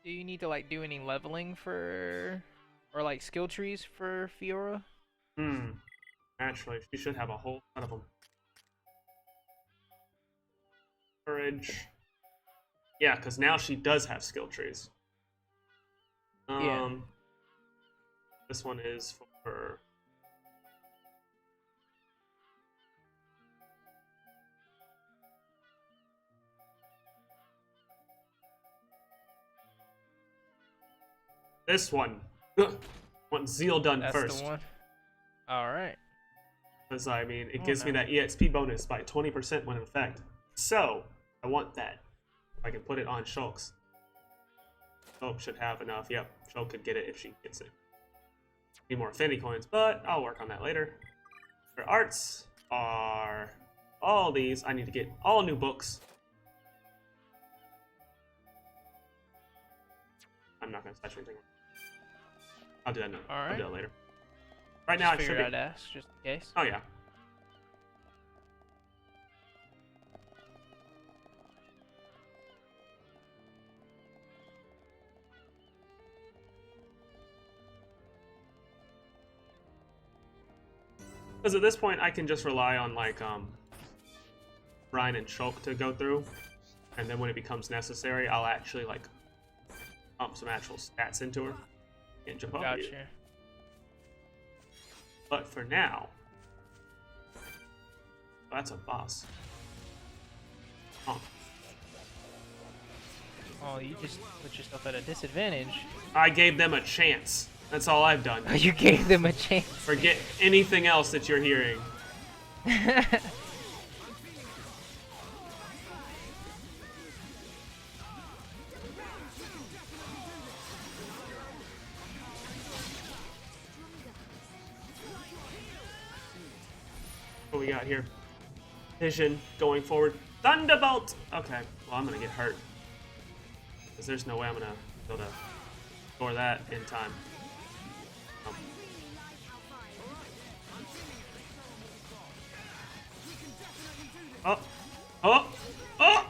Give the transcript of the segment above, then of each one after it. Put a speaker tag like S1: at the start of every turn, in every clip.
S1: Do you need to like do any leveling for, or like skill trees for Fiora?
S2: Hmm. Actually, she should have a whole ton of them. Courage. Yeah, because now she does have skill trees.
S1: Yeah.
S2: Um, this one is for. This one. Want Zeal done
S1: That's the
S2: first.
S1: one. All right.
S2: Because, I mean, it
S1: Oh
S2: gives me
S1: no.
S2: that EXP bonus by 20% when in effect. So, I want that. I can put it on Shulk's. Shulk should have enough. Yep, Shulk could get it if she gets it. Need more affinity coins, but I'll work on that later. Her arts are all these. I need to get all new books. I'm not going to touch anything. I'll do that. No,
S1: All
S2: I'll do
S1: right.
S2: that later. Right now,
S1: Just
S2: I should
S1: figured
S2: be.
S1: I'd ask just in case.
S2: Oh yeah. Because at this point, I can just rely on like Ryan and Shulk to go through, and then when it becomes necessary, I'll actually like pump some actual stats into her and jump over you.
S1: Gotcha.
S2: But for now, that's a boss. Oh,
S1: Oh, you just put yourself at a disadvantage.
S2: I gave them a chance. That's all I've done.
S1: You gave them a chance.
S2: Forget anything else that you're hearing. What we got here? Vision going forward. Thunderbolt! Okay, well, I'm gonna get hurt. Because there's no way I'm gonna be able to score that in time. Um, Oh! Oh! Oh!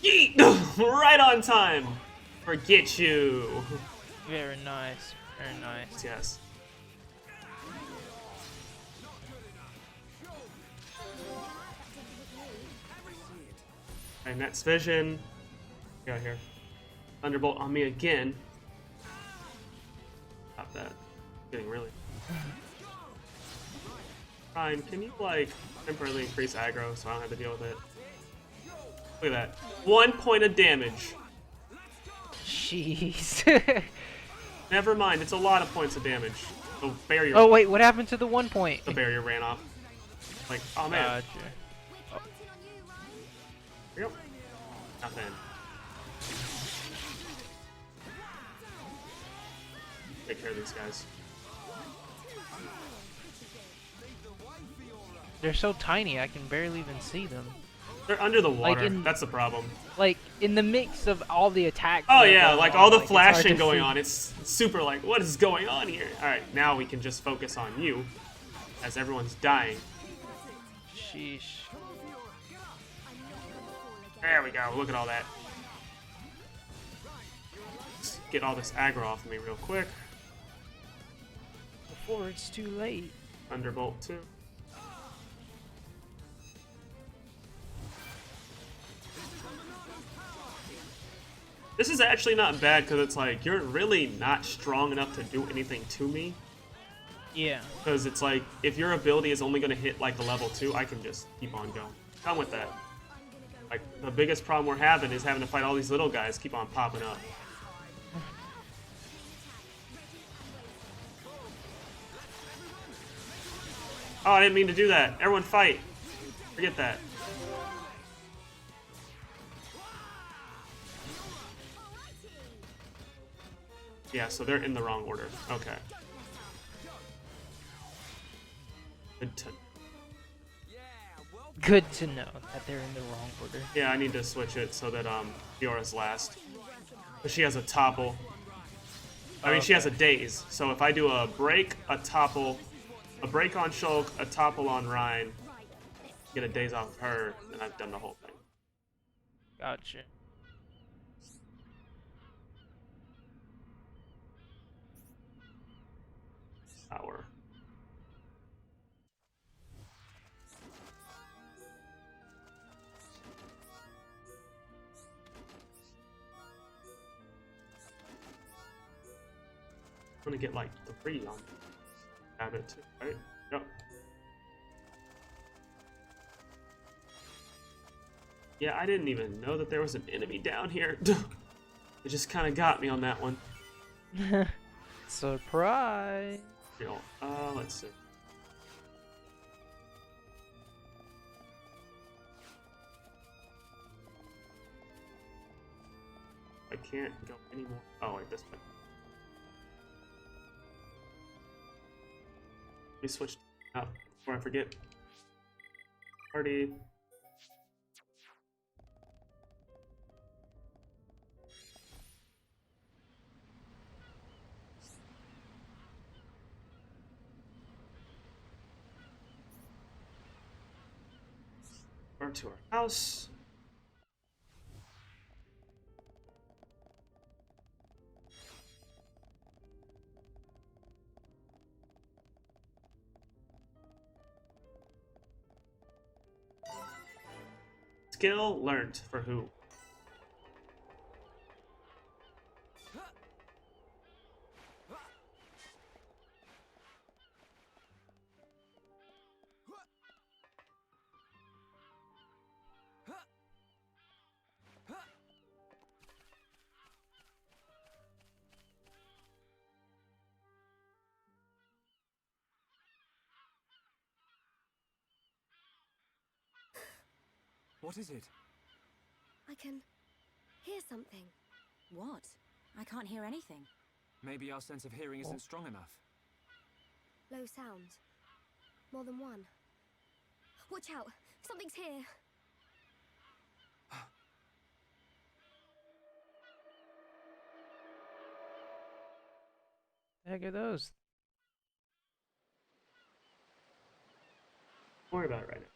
S2: Yeet! Right on time! Forget you!
S1: Very nice. Very nice.
S2: Yes. And that's vision. Got here. Thunderbolt on me again. Stop that. Getting really. Ryan, can you like temporarily increase aggro so I don't have to deal with it? Look at that. 1 point of damage.
S1: Jeez.
S2: Never mind, it's a lot of points of damage. The barrier
S1: Oh wait, what happened to the 1 point?
S2: the barrier ran off. Like, oh man.
S1: Gotcha.
S2: Here we go. Nothing. Take care of these guys.
S1: They're so tiny, I can barely even see them.
S2: They're under the water.
S1: in-
S2: That's the problem.
S1: Like in the mix of all the attacks.
S2: Oh
S1: that are
S2: yeah,
S1: going
S2: like
S1: on,
S2: all the
S1: it's hard
S2: flashing
S1: to
S2: going
S1: see.
S2: on. It's super like, what is going on here? Alright, now we can just focus on you. As everyone's dying.
S1: Sheesh.
S2: There we go, look at all that. Let's get all this aggro off of me real quick.
S1: Before it's too late.
S2: Thunderbolt 2. This is actually not bad because it's like, you're really not strong enough to do anything to me.
S1: Yeah.
S2: Because it's like, if your ability is only going to hit like a level 2, I can just keep on going. Come with that. Like, the biggest problem we're having is having to fight all these little guys keep on popping up. Oh, I didn't mean to do that. Everyone fight. Forget that. Yeah, so they're in the wrong order. Okay. Good to...
S1: Good to know that they're in the wrong order.
S2: Yeah, I need to switch it so that Fiora's last. But she has a topple. I mean, she has a daze. So if I do a break, a topple, a break on Shulk, a topple on Ryan, get a daze off of her, then I've done the whole thing.
S1: Gotcha.
S2: Power. I'm gonna get like 3 on habit too, right? Yep. Yeah, I didn't even know that there was an enemy down here. It just kind of got me on that one.
S1: Surprise!
S2: Let's see. I can't go anymore. Oh, wait, this way. Let me switch up before I forget. Party. Over to our house. Skill learned for who?
S3: What is it?
S4: I can hear something.
S5: What? I can't hear anything.
S3: Maybe our sense of hearing isn't strong enough.
S4: Low sounds. More than one. Watch out! Something's here!
S1: The heck are those?
S2: Don't worry about it right now.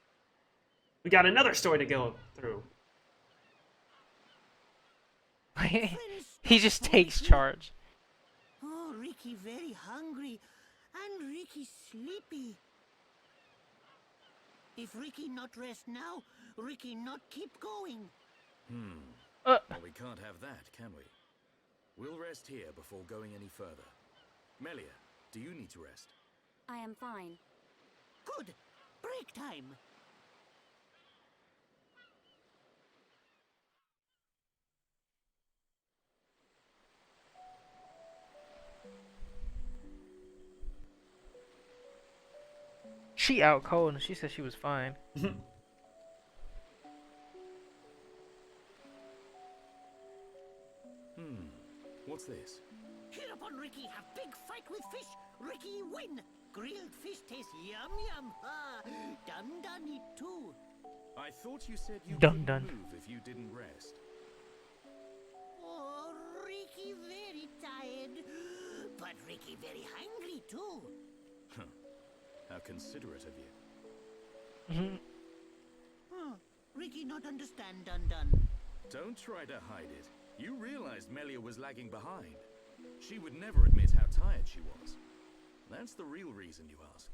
S2: We got another story to go through.
S1: He just takes charge.
S6: Oh, Ricky very hungry, and Ricky sleepy. If Ricky not rest now, Ricky not keep going.
S3: Well, we can't have that, can we? We'll rest here before going any further. Melia, do you need to rest?
S5: I am fine.
S6: Good. Break time.
S1: She out cold and she said she was fine.
S3: What's this?
S6: Hereupon Ricky have big fight with fish. Ricky win. Grilled fish taste yum yum. Ha. Done it too.
S3: I thought you said you
S1: Dun
S3: couldn't
S1: dun.
S3: move if you didn't rest.
S6: Oh, Ricky very tired, but Ricky very hungry too.
S3: How considerate of you.
S6: Ricky not understand done.
S3: Don't try to hide it. You realized Melia was lagging behind. She would never admit how tired she was. That's the real reason you ask.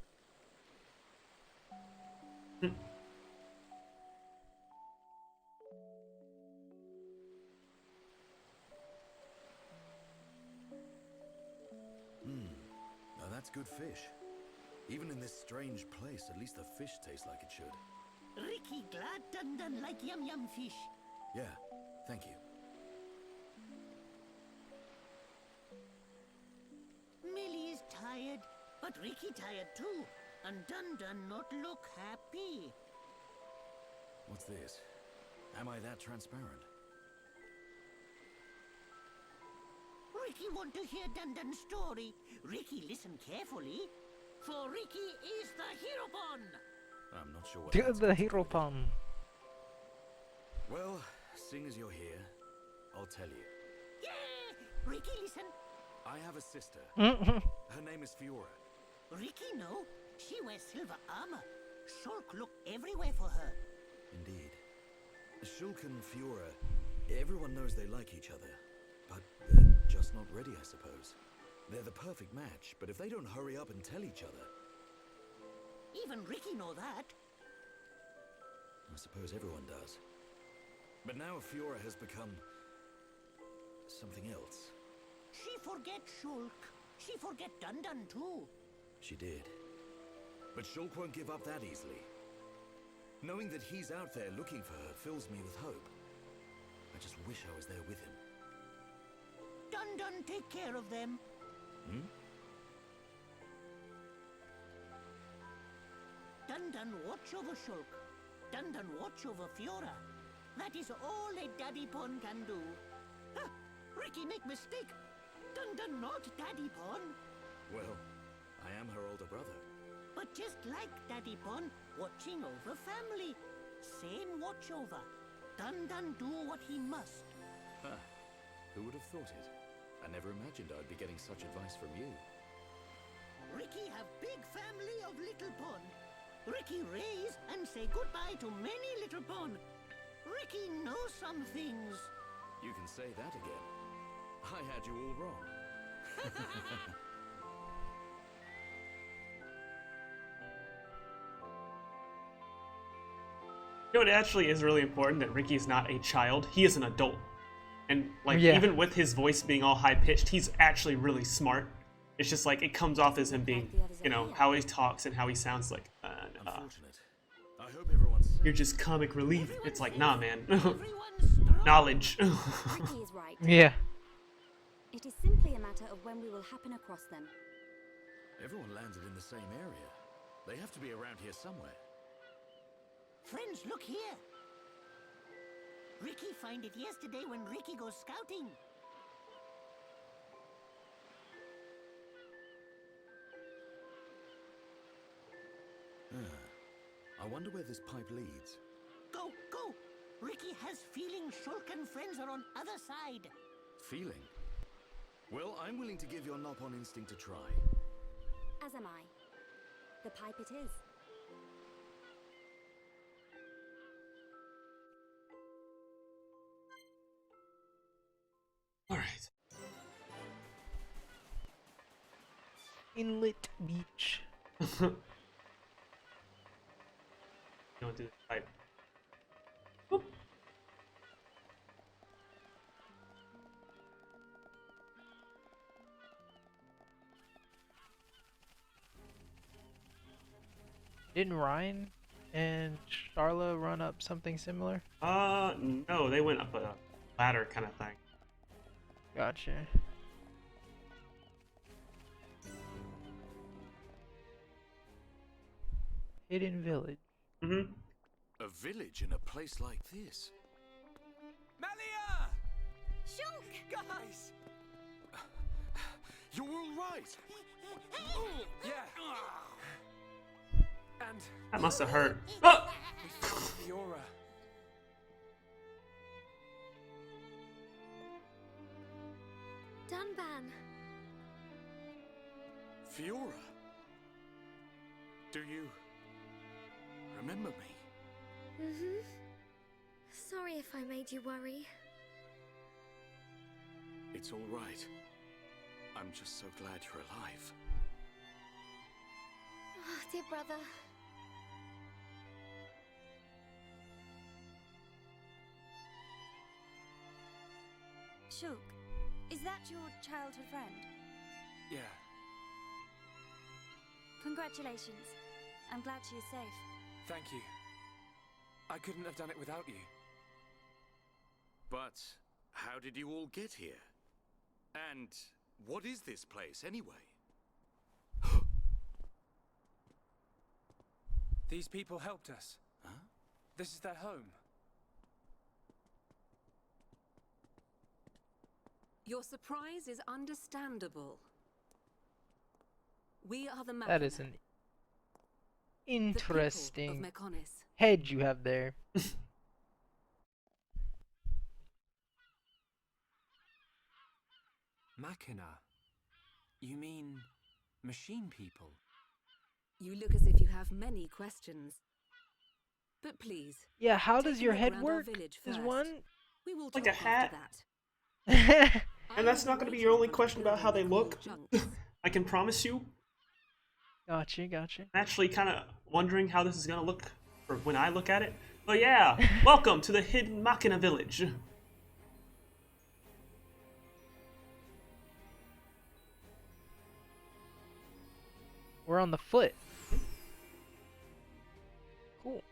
S3: Now that's good fish. Even in this strange place, at least the fish tastes like it should.
S6: Ricky glad done like yum yum fish.
S3: Yeah, thank you.
S6: Millie is tired, but Ricky tired too. And done not look happy.
S3: What's this? Am I that transparent?
S6: Ricky want to hear Dun story. Ricky listen carefully. For Ricky is the hero pon.
S3: I'm not sure what
S1: The
S3: that's
S1: hero palm.
S3: Well, seeing as you're here, I'll tell you.
S6: Yeah! Ricky listen.
S3: I have a sister.
S1: Mm-hmm.
S3: Her name is Fiora.
S6: Ricky know. She wears silver armor. Shulk look everywhere for her.
S3: Indeed. Shulk and Fiora, everyone knows they like each other. But they're just not ready, I suppose. They're the perfect match, but if they don't hurry up and tell each other,
S6: Even Ricky know that.
S3: I suppose everyone does. But now Fiora has become something else.
S6: She forget Shulk. She forget Dun Dun too.
S3: She did. But Shulk won't give up that easily. Knowing that he's out there looking for her fills me with hope. I just wish I was there with him.
S6: Dun Dun take care of them.
S3: Hmm?
S6: Dun Dun watch over Shulk. Dun Dun watch over Fiora. That is all a Daddy Pon can do. Huh, Ricky make mistake. Dun Dun not Daddy Pon.
S3: Well, I am her older brother.
S6: But just like Daddy Pon, watching over family. Same watch over. Dun Dun do what he must.
S3: Huh. Who would have thought it? I never imagined I'd be getting such advice from you.
S6: Ricky have big family of Little Pon. Ricky raise and say goodbye to many Little Pon. Ricky knows some things.
S3: You can say that again. I had you all wrong.
S2: You know, it actually is really important that Ricky's not a child. He is an adult. And, like,
S1: Yeah.
S2: even with his voice being all high-pitched, he's actually really smart. It's just, like, it comes off as him being, you know, how he talks and how he sounds like.
S3: Unfortunate. I hope everyone's safe.
S2: You're just comic relief. It's like, nah, man.
S6: Everyone's strong.
S2: Knowledge.
S5: Ricky is right.
S1: Yeah.
S5: It is simply a matter of when we will happen across them.
S3: Everyone landed in the same area. They have to be around here somewhere.
S6: Friends, look here. Ricky find it yesterday when Ricky goes scouting.
S3: I wonder where this pipe leads.
S6: Go, go. Ricky has feeling Shulk and friends are on other side.
S3: Feeling? Well, I'm willing to give your knock-on instinct a try.
S5: As am I. The pipe it is.
S2: Alright.
S1: Inlet Beach.
S2: You want to do the pipe. Boop.
S1: Didn't Ryan and Charla run up something similar?
S2: No, they went up a ladder kind of thing.
S1: Gotcha. Hidden village.
S2: Mm-hmm.
S3: A village in a place like this?
S7: Malia!
S4: Shulk!
S7: Guys!
S3: You're all right!
S7: Yeah. And
S2: That must have hurt. Oh!
S7: we found Fiora.
S4: Dunban.
S3: Fiora? Do you remember me?
S4: Mm-hmm. Sorry if I made you worry.
S3: It's all right. I'm just so glad you're alive.
S4: Oh, dear brother.
S5: Shulk, is that your childhood friend?
S7: Yeah.
S5: Congratulations. I'm glad she is safe.
S7: Thank you. I couldn't have done it without you.
S3: But how did you all get here? And what is this place anyway?
S7: These people helped us.
S3: Huh?
S7: This is their home.
S8: Your surprise is understandable. We are the
S1: That is
S8: Machina,
S1: an
S8: the people
S1: interesting
S8: of Mechonis.
S1: head you have there.
S7: Machina? You mean machine people?
S8: You look as if you have many questions. But please,
S1: Yeah, how
S8: take
S1: does
S8: a
S1: your
S8: look
S1: head
S8: around our
S1: work?
S8: village
S1: Is
S8: first.
S1: one?
S8: We will
S2: Like
S8: talk
S2: a hat?
S8: after that.
S2: And that's not going to be your only question about how they look.
S8: Junks.
S2: I can promise you.
S1: Gotcha.
S2: I'm actually kind of wondering how this is going to look for when I look at it. But yeah, welcome to the Hidden Machina Village.
S1: We're on the foot. Cool.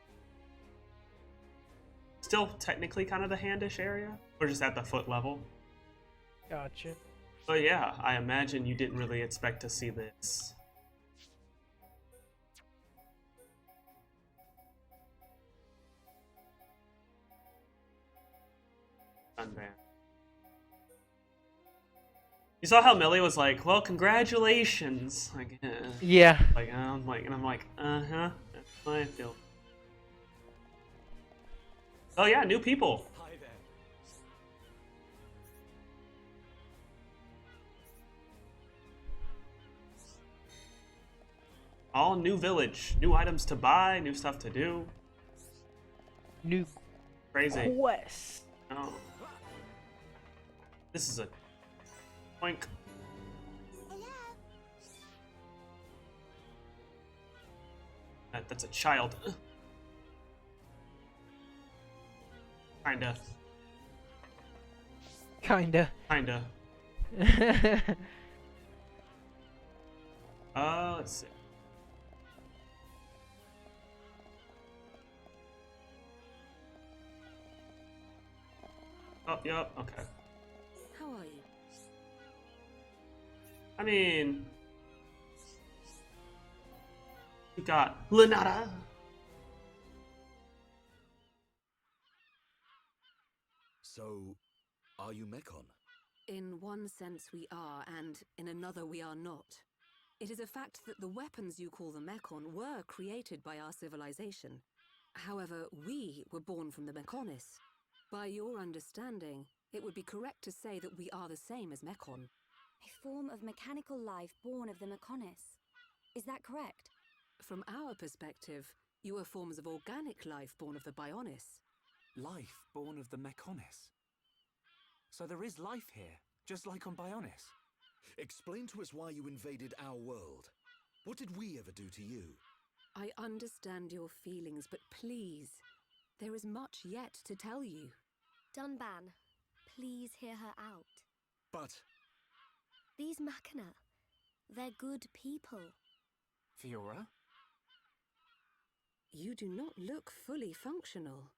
S2: Still technically kind of the handish area. We're just at the foot level.
S1: Gotcha.
S2: But yeah, I imagine you didn't really expect to see this. Unbanned. You saw how Millie was like, "Well, congratulations." Like,
S1: Yeah.
S2: I'm like, uh-huh. That's how I feel. Oh yeah, new people.
S7: Hi there.
S2: All new village, new items to buy, new stuff to do.
S1: New
S2: Crazy.
S1: quest.
S2: Oh. This is a oink. That's a child. Kinda.
S1: Kinda.
S2: Let's see. Oh, yep, okay.
S8: How are you?
S2: I mean, you got Lenata.
S3: So, are you Mekon?
S8: In one sense we are, and in another we are not. It is a fact that the weapons you call the Mekon were created by our civilization. However, we were born from the Mekonis. By your understanding, it would be correct to say that we are the same as Mekon.
S5: A form of mechanical life born of the Mekonis. Is that correct?
S8: From our perspective, you are forms of organic life born of the Bionis.
S7: Life born of the Mekonis. So there is life here, just like on Bionis.
S3: Explain to us why you invaded our world. What did we ever do to you?
S8: I understand your feelings, but please, there is much yet to tell you.
S4: Dunban, please hear her out.
S3: But
S4: These Machina, they're good people.
S7: Fiora?
S8: You do not look fully functional.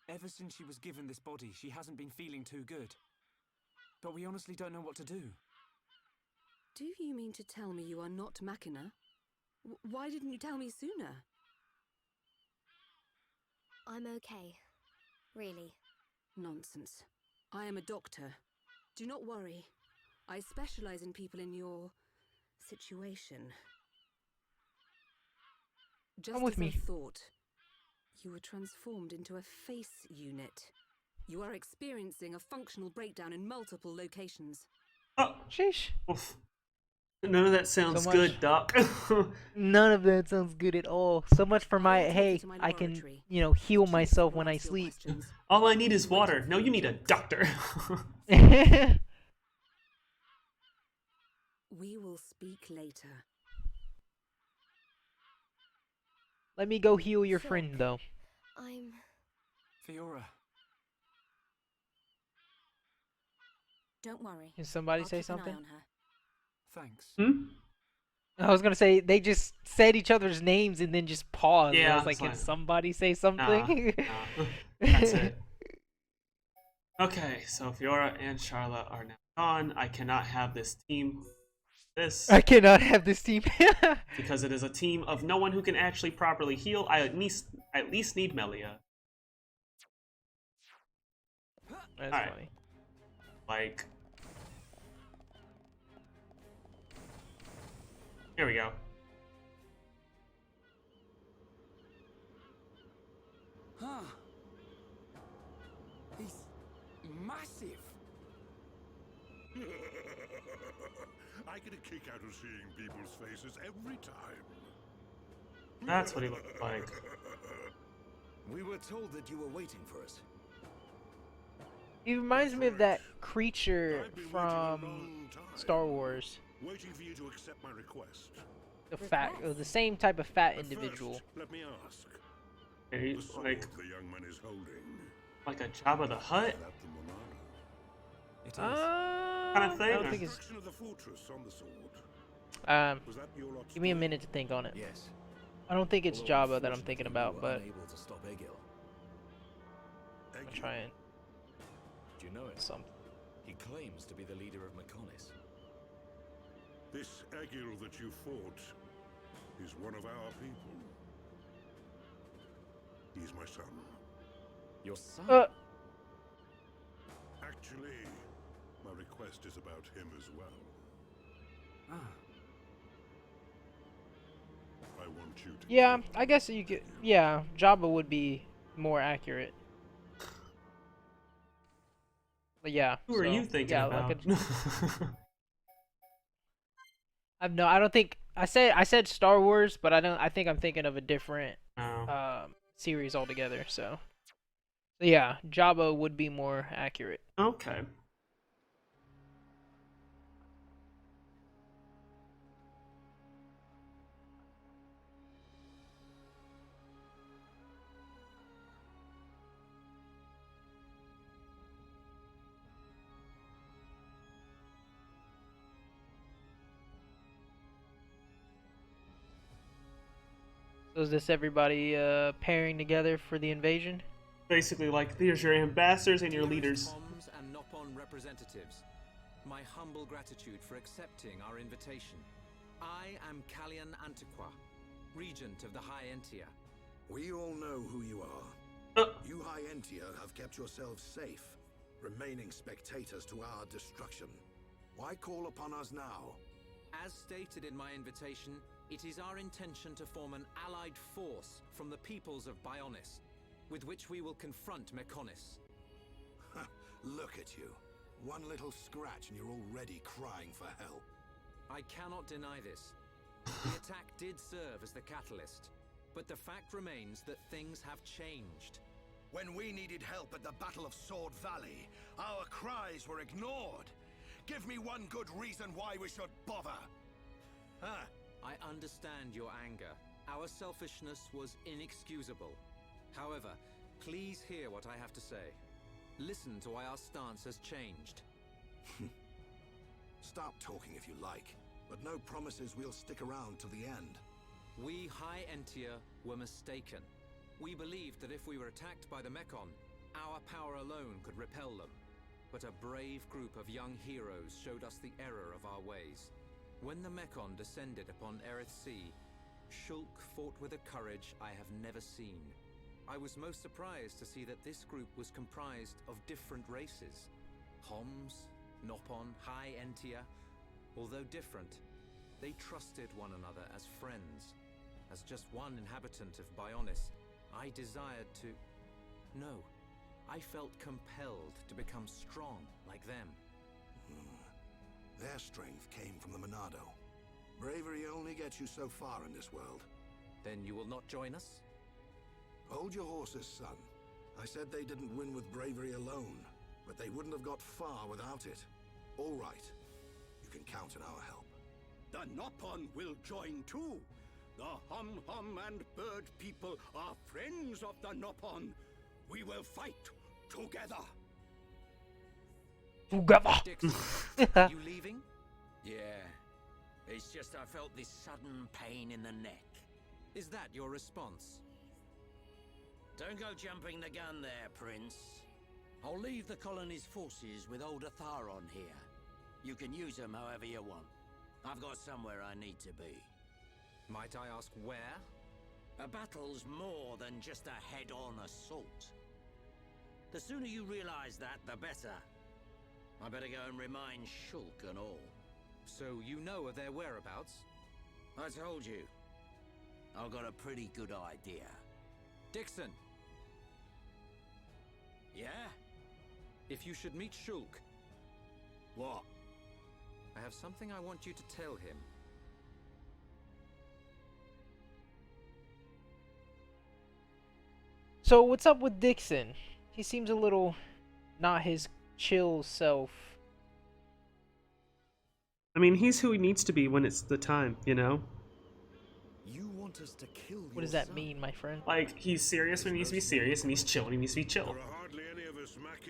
S7: Ever since she was given this body, she hasn't been feeling too good. But we honestly don't know what to do.
S8: Do you mean to tell me you are not Machina? Why didn't you tell me sooner?
S4: I'm okay. Really.
S8: Nonsense. I am a doctor. Do not worry. I specialize in people in your situation. Just
S1: Come with
S8: as
S1: me.
S8: I thought, you were transformed into a face unit. You are experiencing a functional breakdown in multiple locations.
S2: Oh,
S1: Sheesh.
S2: oof. None of that sounds
S1: So
S2: good,
S1: much-
S2: Doc.
S1: None of that sounds good at all. So much for
S8: I
S1: my,
S8: will take
S1: hey,
S8: you to my
S1: I can,
S8: laboratory.
S1: heal
S8: Chief
S1: myself
S8: will
S1: when I
S8: ask your
S1: sleep.
S8: questions.
S2: All I need is water. No, you need a doctor.
S8: We will speak later.
S1: Let me go heal your
S4: Silk.
S1: friend, though.
S4: I'm...
S7: Fiora.
S5: Don't worry.
S1: Can somebody
S5: I'll
S1: say
S5: keep an eye
S1: something?
S5: on her.
S7: Thanks.
S2: Hmm?
S1: I was gonna say, they just said each other's names and then just paused.
S2: Yeah,
S1: I was like,
S2: it's
S1: can
S2: like-
S1: somebody say something?
S2: Nah. That's it. Okay, so Fiora and Charlotte are now gone. I cannot have this team.
S1: I cannot have this team.
S2: Because it is a team of no one who can actually properly heal. I at least need Melia.
S1: That's
S2: Alright.
S1: funny.
S2: Like, here we go.
S7: Huh. He's massive.
S9: I get a kick out of seeing people's faces every time.
S2: That's what he looked like.
S3: We were told that you were waiting for us.
S1: He reminds me of that
S9: Correct.
S1: creature
S9: I've been waiting a
S1: from
S9: long time,
S1: Star Wars.
S9: waiting for you to accept my request.
S1: The same type of fat
S9: But
S1: individual.
S9: first, let me ask.
S2: Okay,
S9: The sword
S2: like
S9: the young man is holding.
S2: like a Jabba the Hutt
S9: Is that the Monado?
S7: It is.
S2: kind of thing.
S1: I don't
S2: or-
S1: think it's.
S9: Construction of the fortress on the sword.
S1: Um,
S9: Was that your lot's
S1: give me a
S9: doing?
S1: minute to think on it.
S3: Yes.
S1: I don't think it's
S3: Although
S1: Jabba that I'm thinking
S3: unfortunately
S1: about,
S3: we were
S1: but
S3: unable to stop Egil.
S1: I'm
S9: Egil.
S1: trying
S3: Do you know it?
S1: something.
S3: He claims to be the leader of Mechonis.
S9: This Egil that you fought is one of our people. He's my son.
S3: Your son?
S9: Actually, my request is about him as well.
S7: Ah,
S9: I want you to
S1: Yeah,
S9: kill
S1: I guess you could. Yeah, Jabba would be more accurate. But yeah.
S2: Who are
S1: so,
S2: you thinking
S1: yeah,
S2: about?
S1: Like I don't think I said Star Wars, but I think I'm thinking of a different
S2: Oh.
S1: series altogether. So yeah, Jabba would be more accurate.
S2: Okay.
S1: So is this everybody pairing together for the invasion?
S2: Basically, like, here's your ambassadors and your leaders.
S10: Homs and Nopon representatives, my humble gratitude for accepting our invitation. I am Kalian Antiqua, regent of the High Entia.
S3: We all know who you are.
S2: Uh.
S3: You High Entia have kept yourselves safe, remaining spectators to our destruction. Why call upon us now?
S10: As stated in my invitation, it is our intention to form an allied force from the peoples of Bionis, with which we will confront Mechonis.
S3: Look at you. One little scratch and you're already crying for help.
S10: I cannot deny this. The attack did serve as the catalyst, but the fact remains that things have changed.
S3: When we needed help at the Battle of Sword Valley, our cries were ignored. Give me one good reason why we should bother. Huh?
S10: I understand your anger. Our selfishness was inexcusable. However, please hear what I have to say. Listen to why our stance has changed.
S3: Stop talking if you like, but no promises we'll stick around to the end.
S10: We High Entia were mistaken. We believed that if we were attacked by the Mechon, our power alone could repel them. But a brave group of young heroes showed us the error of our ways. When the Mechon descended upon Erith Sea, Shulk fought with a courage I have never seen. I was most surprised to see that this group was comprised of different races. Homs, Nopon, High Entia. Although different, they trusted one another as friends. As just one inhabitant of Bionis, I desired to... No, I felt compelled to become strong like them.
S3: Their strength came from the Monado. Bravery only gets you so far in this world.
S10: Then you will not join us?
S3: Hold your horses, son. I said they didn't win with bravery alone, but they wouldn't have got far without it. All right. You can count on our help.
S11: The Nopon will join too. The Hum-Hum and Bird people are friends of the Nopon. We will fight together.
S10: Dixon, are you leaving?
S12: Yeah. It's just I felt this sudden pain in the neck.
S10: Is that your response?
S12: Don't go jumping the gun there, Prince. I'll leave the colony's forces with old Atharon here. You can use them however you want. I've got somewhere I need to be.
S10: Might I ask where?
S12: A battle's more than just a head-on assault. The sooner you realize that, the better. I better go and remind Shulk and all.
S10: So you know of their whereabouts?
S12: I told you. I've got a pretty good idea.
S10: Dixon!
S12: Yeah?
S10: If you should meet Shulk...
S12: What?
S10: I have something I want you to tell him.
S1: So what's up with Dixon? He seems a little not his chill self.
S2: I mean, he's who he needs to be when it's the time, you know?
S13: You want us to kill
S1: What does that mean, my friend?
S2: Like, he's serious when he needs to be serious, and he's chill when he needs to be chill.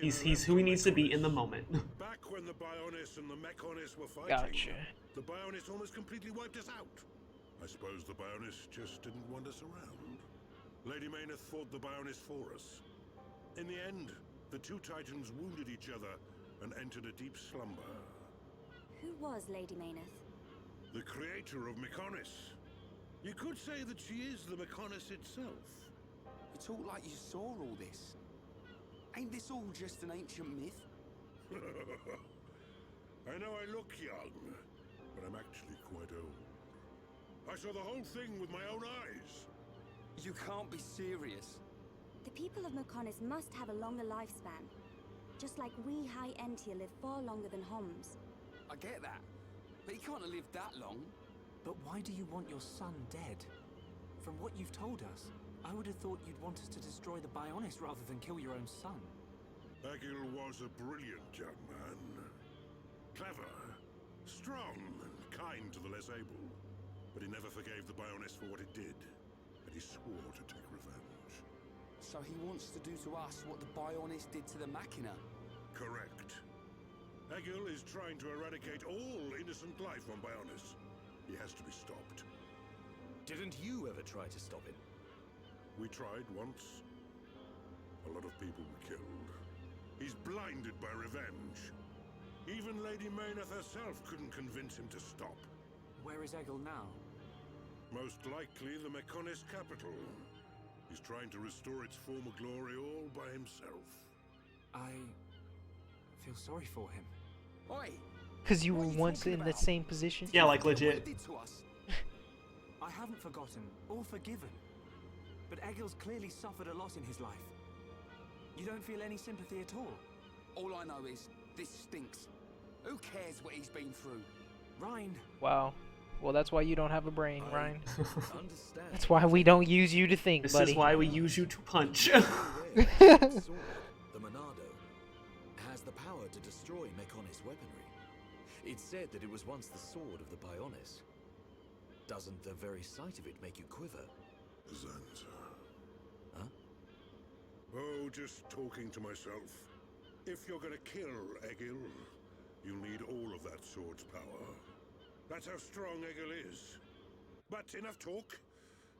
S2: He's who he needs to be in the moment.
S9: Back when the Bionis and the Mechonis were fighting,
S1: Gotcha.
S9: the Bionis almost completely wiped us out. I suppose the Bionis just didn't want us around. Lady Mayneth fought the Bionis for us. In the end, the two titans wounded each other and entered a deep slumber.
S5: Who was Lady Mayneth?
S9: The creator of Mechonis. You could say that she is the Mechonis itself.
S7: You talk like you saw all this. Ain't this all just an ancient myth?
S9: I know I look young, but I'm actually quite old. I saw the whole thing with my own eyes.
S7: You can't be serious.
S5: The people of Mechonis must have a longer lifespan. Just like we High Entia live far longer than Homs.
S7: I get that, but he can't have lived that long. But why do you want your son dead? From what you've told us, I would have thought you'd want us to destroy the Bionis rather than kill your own son.
S9: Egil was a brilliant young man. Clever, strong, and kind to the less able. But he never forgave the Bionis for what it did, and he swore to take revenge.
S7: So he wants to do to us what the Bionis did to the Machina?
S9: Correct. Egil is trying to eradicate all innocent life on Bionis. He has to be stopped.
S13: Didn't you ever try to stop him?
S9: We tried once. A lot of people were killed. He's blinded by revenge. Even Lady Mayneth herself couldn't convince him to stop.
S7: Where is Egil now?
S9: Most likely the Mechonis capital. He's trying to restore its former glory all by himself.
S7: I feel sorry for him. Oi!
S1: Because you were once in the same position?
S2: Yeah, like legit.
S7: I haven't forgotten or forgiven. But Egil's clearly suffered a lot in his life. You don't feel any sympathy at all? All I know is, this stinks. Who cares what he's been through? Ryan.
S1: Wow. Well, that's why you don't have a brain, Ryan.
S13: Understand.
S1: That's why we don't use you to think,
S2: This
S1: buddy.
S2: is why we use you to punch.
S13: The Monado has the power to destroy Mechonis weaponry. It's said that it was once the sword of the Bionis. Doesn't the very sight of it make you quiver?
S9: Zanza.
S13: Huh?
S9: Oh, just talking to myself. If you're gonna kill Egil, you'll need all of that sword's power. That's how strong Egil is. But enough talk.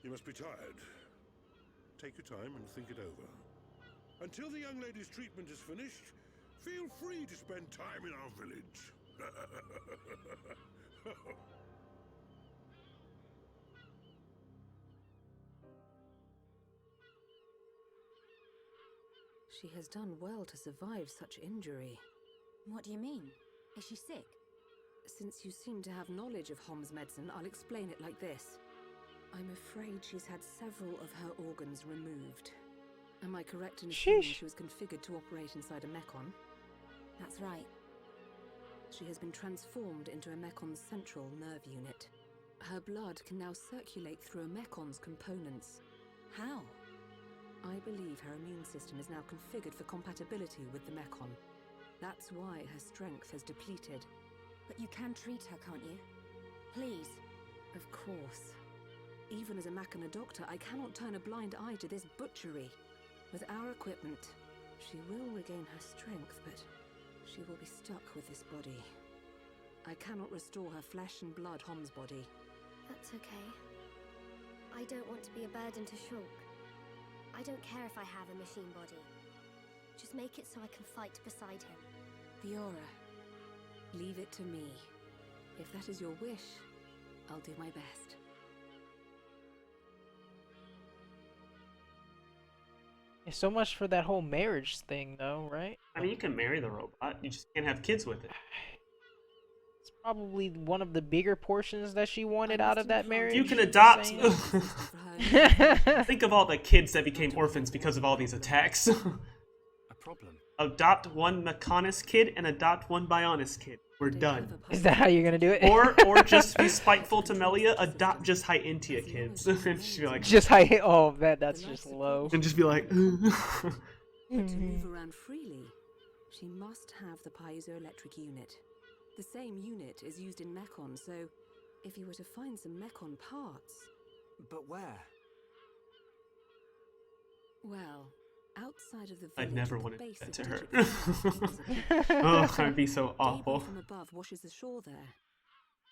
S9: You must be tired. Take your time and think it over. Until the young lady's treatment is finished, feel free to spend time in our village.
S8: She has done well to survive such injury.
S5: What do you mean? Is she sick?
S8: Since you seem to have knowledge of Hom's medicine, I'll explain it like this. I'm afraid she's had several of her organs removed. Am I correct in assuming she was configured to operate inside a Mechon?
S5: That's right.
S8: She has been transformed into a Mekon's central nerve unit. Her blood can now circulate through a Mekon's components.
S5: How?
S8: I believe her immune system is now configured for compatibility with the Mechon. That's why her strength has depleted.
S5: But you can treat her, can't you? Please.
S8: Of course. Even as a Machina doctor, I cannot turn a blind eye to this butchery. With our equipment, she will regain her strength, but she will be stuck with this body. I cannot restore her flesh and blood Hom's body.
S4: That's okay. I don't want to be a burden to Shulk. I don't care if I have a machine body. Just make it so I can fight beside him.
S8: Fiora, leave it to me. If that is your wish, I'll do my best.
S1: Yeah, so much for that whole marriage thing, though, right?
S2: I mean, you can marry the robot. You just can't have kids with it.
S1: It's probably one of the bigger portions that she wanted out of that marriage.
S2: You can adopt. Think of all the kids that became orphans because of all these attacks.
S7: A problem.
S2: Adopt one Mechonis kid and adopt one Bionis kid. We're done.
S1: Is that how you're gonna do it?
S2: Or just be spiteful to Melia, adopt just High Entia kids. And just be like,
S1: just High. Oh, that's just low.
S2: And just be like.
S8: But to move around freely, She must have the piezoelectric unit. The same unit is used in Mekon, so if you were to find some Mekon parts...
S7: But where?
S8: Well, outside of the
S2: I
S8: village,
S2: never
S8: the
S2: wanted
S8: base
S2: that
S8: of
S2: to
S8: Digit
S2: hurt.
S8: 5
S2: Oh, I'd be so awful.
S8: Debris from above washes ashore there.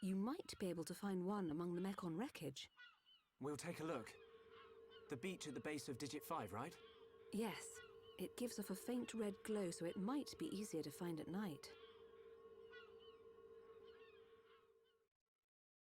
S8: You might be able to find one among the Mekon wreckage.
S7: We'll take a look. The beach at the base of Digit 5, right?
S8: Yes. It gives off a faint red glow, so it might be easier to find at night.